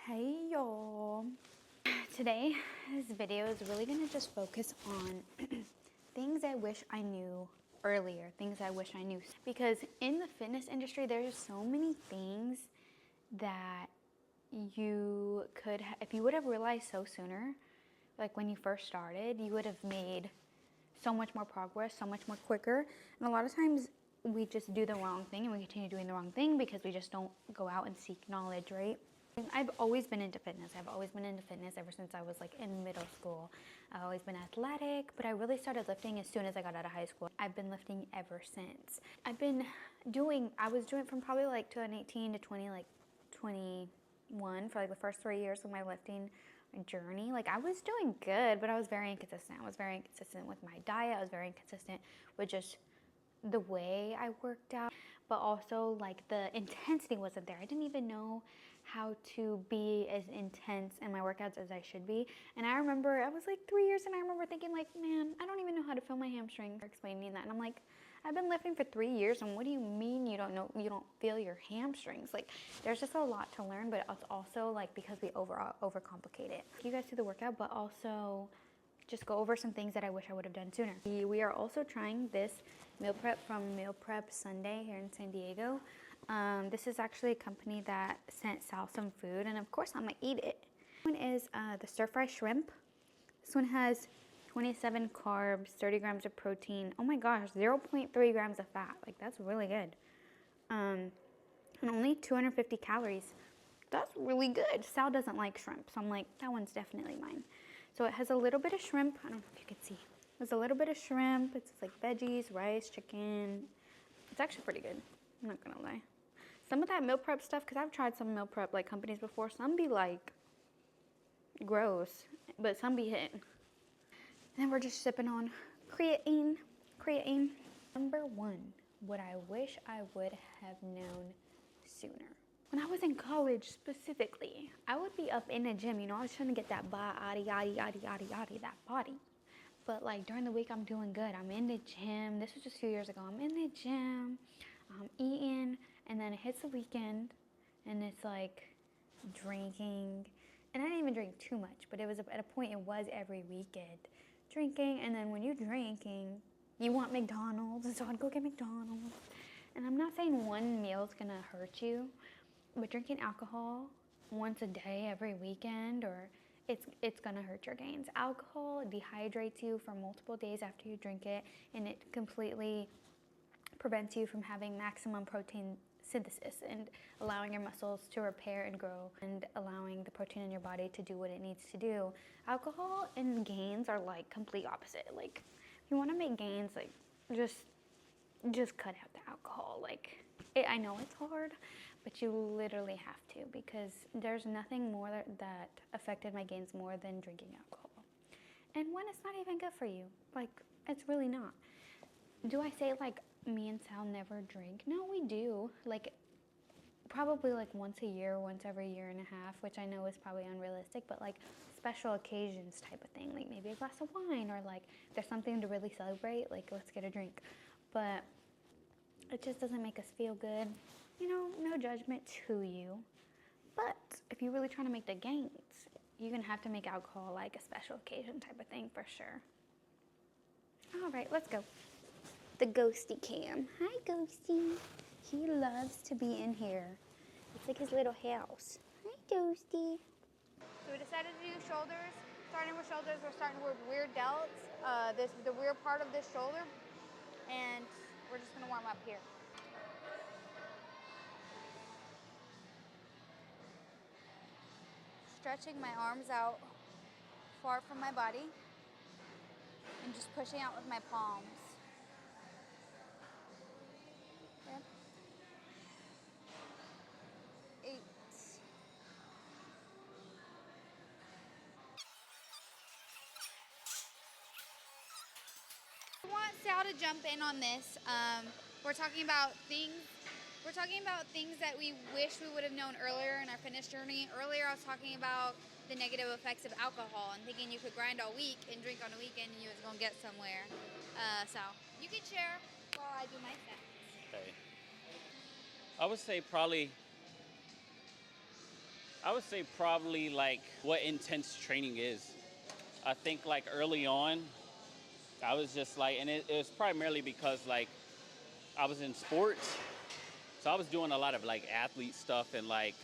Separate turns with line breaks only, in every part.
Hey y'all. Today, this video is really gonna just focus on things I wish I knew earlier, things I wish I knew. Because in the fitness industry, there's so many things that you could, if you would have realized so sooner, like when you first started, you would have made so much more progress, so much more quicker. And a lot of times we just do the wrong thing and we continue doing the wrong thing because we just don't go out and seek knowledge, right? I've always been into fitness. I've always been into fitness ever since I was like in middle school. I've always been athletic, but I really started lifting as soon as I got out of high school. I've been lifting ever since. I was doing it from probably like 2018 to 21 for like the first 3 years of my lifting journey. Like I was doing good, but I was very inconsistent. I was very inconsistent with my diet. I was very inconsistent with just the way I worked out, but also like the intensity wasn't there. I didn't even know how to be as intense in my workouts as I should be. And I remember I was like 3 years and I remember thinking like, man, I don't even know how to feel my hamstrings. Explaining that, and I'm like, I've been lifting for 3 years, and what do you mean you don't feel your hamstrings? Like there's just a lot to learn, but it's also like because we overcomplicate it. You guys do the workout, but also just go over some things that I wish I would have done sooner. We are also trying this meal prep from Meal Prep Sunday here in San Diego. This is actually a company that sent Sal some food, and of course I'm gonna eat it. This one is the stir fry shrimp. This one has 27 carbs, 30 grams of protein. Oh my gosh, 0.3 grams of fat. Like that's really good. And only 250 calories. That's really good. Sal doesn't like shrimp, so I'm like, that one's definitely mine. So it has a little bit of shrimp. I don't know if you can see. There's a little bit of shrimp. It's like veggies, rice, chicken. It's actually pretty good. I'm not gonna lie. Some of that meal prep stuff, because I've tried some meal prep like companies before, some be like gross, but some be hitting. And then we're just sipping on creatine. Number one, what I wish I would have known sooner. When I was in college specifically, I would be up in the gym, I was trying to get that body, that body. But like during the week, I'm doing good. I'm in the gym. This was just a few years ago. I'm in the gym, I'm eating, and then it hits the weekend, and it's like drinking. And I didn't even drink too much, but it was at a point it was every weekend. Drinking, and then when you're drinking, you want McDonald's, so I'd go get McDonald's. And I'm not saying one meal is gonna hurt you, but drinking alcohol once a day every weekend, or it's gonna hurt your gains. Alcohol dehydrates you for multiple days after you drink it, and it completely prevents you from having maximum protein synthesis and allowing your muscles to repair and grow and allowing the protein in your body to do what it needs to do. Alcohol and gains are like complete opposite. Like if you want to make gains, like just cut out the alcohol. Like I know it's hard, but you literally have to, because there's nothing more that affected my gains more than drinking alcohol. And one, it's not even good for you. Like it's really not. Do I say like me and Sal never drink? No, we do. Like probably like once a year, once every year and a half, which I know is probably unrealistic, but like special occasions type of thing, like maybe a glass of wine, or like if there's something to really celebrate, like let's get a drink. But it just doesn't make us feel good. No judgment to you. But if you're really trying to make the gains, you're gonna have to make alcohol like a special occasion type of thing for sure. All right, let's go. The Ghosty cam. Hi, Ghosty. He loves to be in here. It's like his little house. Hi, Ghosty. So we decided to do shoulders. Starting with shoulders, we're starting with rear delts. The rear part of this shoulder, and we're just gonna warm up here. Stretching my arms out far from my body and just pushing out with my palms. Okay. 8. I want Sal to jump in on this. We're talking about things that we wish we would have known earlier in our fitness journey. Earlier I was talking about the negative effects of alcohol and thinking you could grind all week and drink on a weekend and you was gonna get somewhere. So you can share while I do my stats.
Okay. I would say probably I would say probably like what intense training is. I think like early on, I was just like, and it was primarily because like I was in sports, so I was doing a lot of like athlete stuff and like,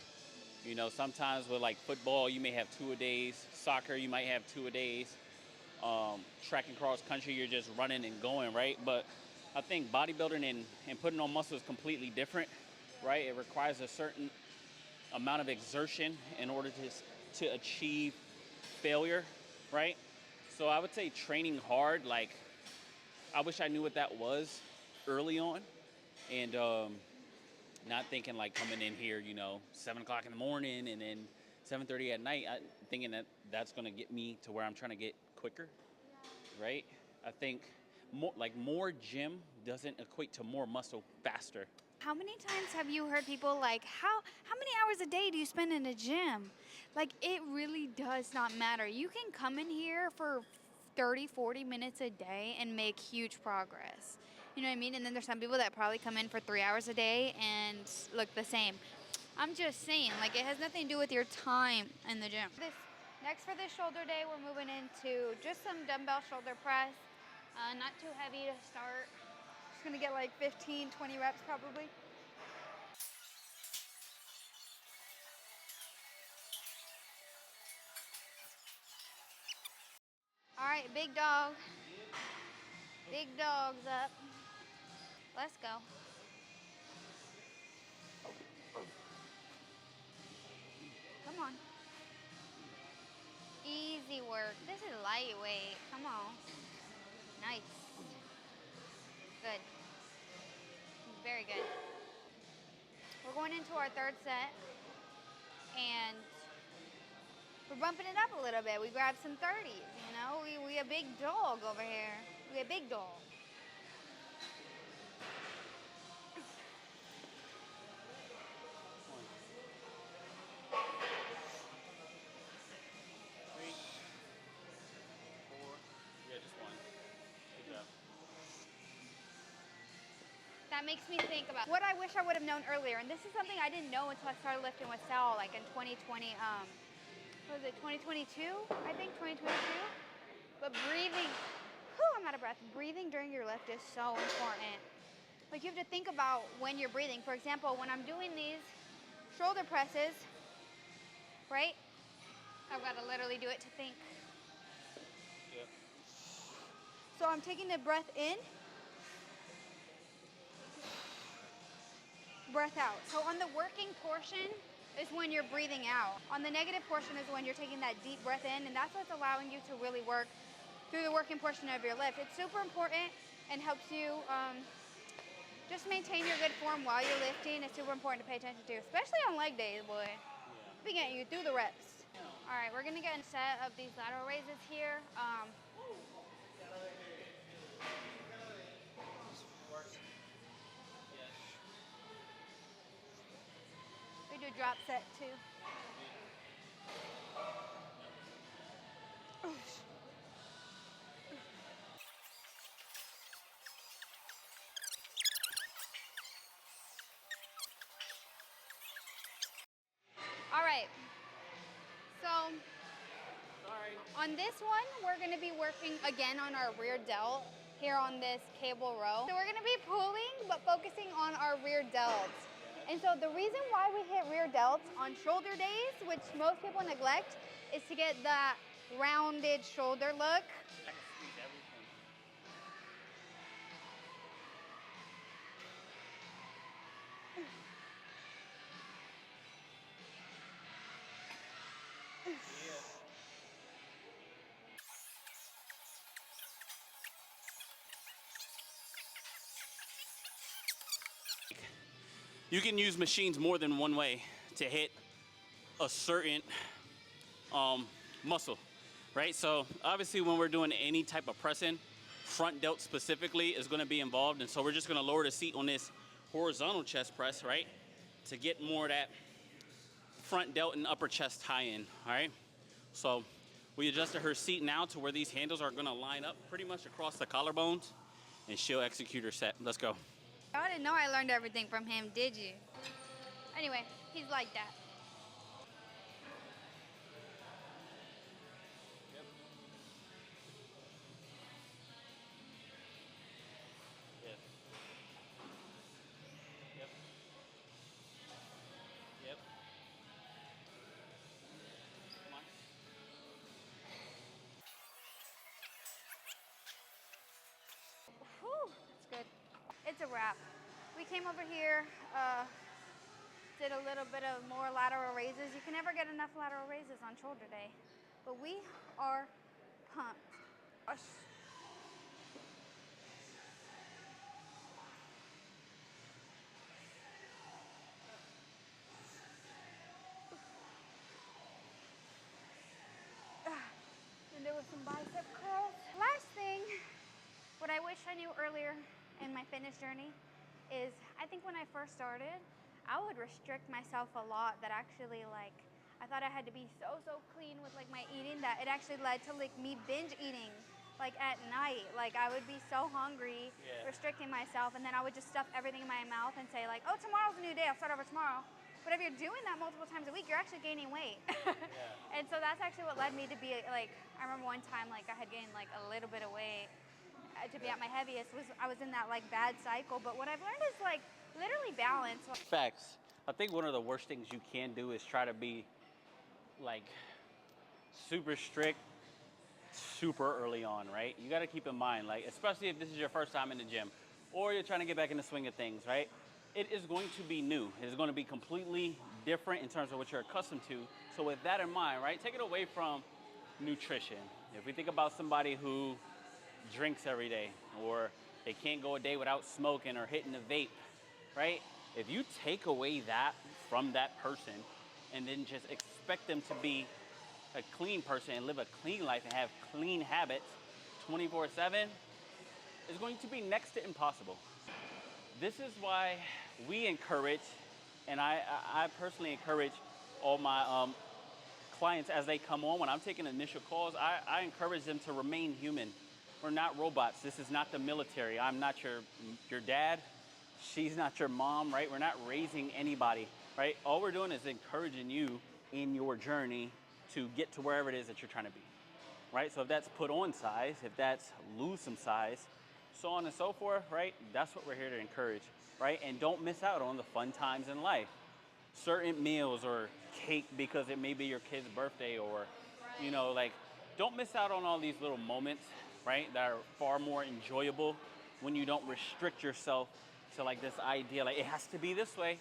you know, sometimes with like football, you may have 2-a-days. Soccer, you might have 2-a-days. Track and cross country, you're just running and going, right? But I think bodybuilding and putting on muscle is completely different, right? It requires a certain amount of exertion in order to achieve failure, right? So I would say training hard, like I wish I knew what that was early on, and not thinking like coming in here, you know, 7 o'clock in the morning and then 7:30 at night, thinking that that's gonna get me to where I'm trying to get quicker, right? I think more gym doesn't equate to more muscle faster.
How many times have you heard people like, how many hours a day do you spend in a gym? Like, it really does not matter. You can come in here for 30, 40 minutes a day and make huge progress. You know what I mean? And then there's some people that probably come in for 3 hours a day and look the same. I'm just saying, like, it has nothing to do with your time in the gym. Next for this shoulder day, we're moving into just some dumbbell shoulder press. Not too heavy to start. Just gonna get like 15, 20 reps probably. All right, big dog. Big dog's up. Let's go. Come on. Easy work. This is lightweight. Come on. Nice. Good. Very good. We're going into our third set, and we're bumping it up a little bit. We grabbed some 30s, you know? We a big dog over here. We a big dog.
Three, four, yeah, just one. Good job.
That makes me think about what I wish I would have known earlier. And this is something I didn't know until I started lifting with Sal, like in 2020, what was it, 2022? I think 2022. But breathing, whew, I'm out of breath. Breathing during your lift is so important. Like, you have to think about when you're breathing. For example, when I'm doing these shoulder presses, right? I've got to literally do it to think.
Yep.
So I'm taking the breath in, breath out. So on the working portion is when you're breathing out. On the negative portion is when you're taking that deep breath in, and that's what's allowing you to really work through the working portion of your lift. It's super important and helps you just maintain your good form while you're lifting. It's super important to pay attention to, especially on leg days, boy. Be getting you through the reps. All right, we're gonna get a set of these lateral raises here. We do drop set too. All right, so on this one, we're gonna be working again on our rear delt here on this cable row. So we're gonna be pulling, but focusing on our rear delts. And so the reason why we hit rear delts on shoulder days, which most people neglect, is to get that rounded shoulder look.
You can use machines more than one way to hit a certain muscle, right? So obviously when we're doing any type of pressing, front delt specifically is gonna be involved. And so we're just gonna lower the seat on this horizontal chest press, right? To get more of that front delt and upper chest tie-in, all right? So we adjusted her seat now to where these handles are gonna line up pretty much across the collarbones, and she'll execute her set. Let's go.
I didn't know I learned everything from him, did you? Anyway, he's like that. wrap. We came over here, did a little bit of more lateral raises. You can never get enough lateral raises on shoulder day, but we are pumped. And there was some bicep curls. Last thing, what I wish I knew earlier in my fitness journey is, I think when I first started, I would restrict myself a lot. That actually, like, I thought I had to be so clean with like my eating that it actually led to like me binge eating like at night. Like I would be so hungry, restricting myself, and then I would just stuff everything in my mouth and say like, oh, tomorrow's a new day, I'll start over tomorrow. But if you're doing that multiple times a week, you're actually gaining weight. And so that's actually what led me to be like, I remember one time like I had gained like a little bit of weight to be at my heaviest. I was in that like bad cycle. But what I've learned is like literally balance.
Facts. I think one of the worst things you can do is try to be like super strict super early on, right? You got to keep in mind, like, especially if this is your first time in the gym or you're trying to get back in the swing of things, right? It is going to be new. It is going to be completely different in terms of what you're accustomed to. So with that in mind, right, take it away from nutrition. If we think about somebody who drinks every day, or they can't go a day without smoking or hitting a vape, right? If you take away that from that person and then just expect them to be a clean person and live a clean life and have clean habits 24/7, is going to be next to impossible. This is why we encourage, and I personally encourage all my clients as they come on, when I'm taking initial calls, I encourage them to remain human. We're not robots. This is not the military. I'm not your dad. She's not your mom, right? We're not raising anybody, right? All we're doing is encouraging you in your journey to get to wherever it is that you're trying to be, right? So if that's put on size, if that's lose some size, so on and so forth, right? That's what we're here to encourage, right? And don't miss out on the fun times in life. Certain meals or cake because it may be your kid's birthday, or, you know, like, don't miss out on all these little moments, right? That are far more enjoyable when you don't restrict yourself to like this idea, like it has to be this way,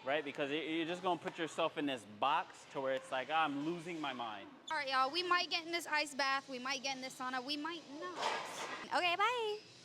right? Because you're just gonna put yourself in this box to where it's like, I'm losing my mind.
All right, y'all, we might get in this ice bath, we might get in this sauna, we might not. Okay, bye.